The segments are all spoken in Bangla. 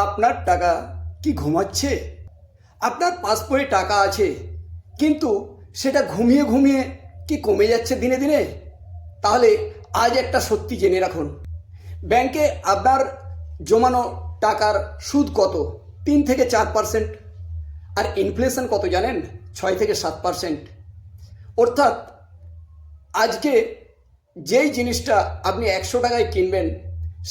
আপনার টাকা কি ঘুমাচ্ছে? আপনার পাসবইয়ে টাকা আছে, কিন্তু সেটা ঘুমিয়ে ঘুমিয়ে কি কমে যাচ্ছে দিনে দিনে? তাহলে আজ একটা সত্যি জেনে রাখুন, ব্যাংকে আপনার জমানো টাকার সুদ কত? 3 থেকে 4%। আর ইনফ্লেশন কত জানেন? 6 থেকে 7%। অর্থাৎ আজকে যেই জিনিসটা আপনি 100 টাকায় কিনবেন,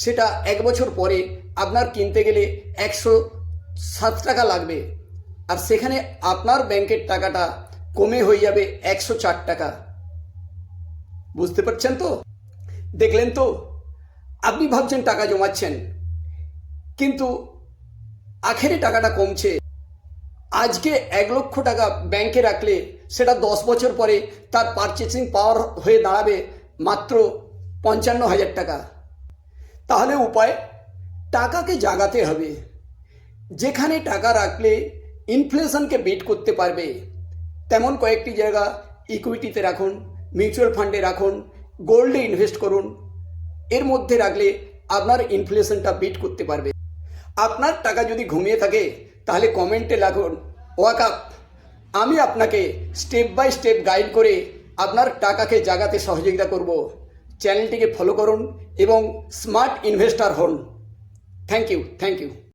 সেটা 1 বছর পরে আপনার কিনতে গেলে 107 টাকা লাগবে। আর সেখানে আপনার ব্যাংকের টাকাটা কমে হয়ে যাবে 104 টাকা। বুঝতে পারছেন তো? দেখলেন তো? আপনি ভাবছেন টাকা জমাচ্ছেন, কিন্তু আখেরে টাকাটা কমছে। আজকে 1 লক্ষ টাকা ব্যাংকে রাখলে সেটা 10 বছর পরে তার পারচেসিং পাওয়ার হয়ে দাঁড়াবে মাত্র 55,000 টাকা। তাহলে উপায়, টাকাকে জাগাতে হবে। যেখানে টাকা রাখলে ইনফ্লেশনকে বিট করতে পারবে, তেমন কয়েকটি জায়গা ইকুইটিতে রাখুন, মিউচুয়াল ফান্ডে রাখুন, গোল্ডে ইনভেস্ট করুন। এর মধ্যে রাখলে আপনার ইনফ্লেশনটা বিট করতে পারবে। আপনার টাকা যদি ঘুমিয়ে থাকে, তাহলে কমেন্টে লিখুন ওয়াকআপ। আমি আপনাকে স্টেপ বাই স্টেপ গাইড করে আপনার টাকাকে জাগাতে সহযোগিতা করব। চ্যানেলটিকে ফলো করুন এবং স্মার্ট ইনভেস্টর হন। Thank you.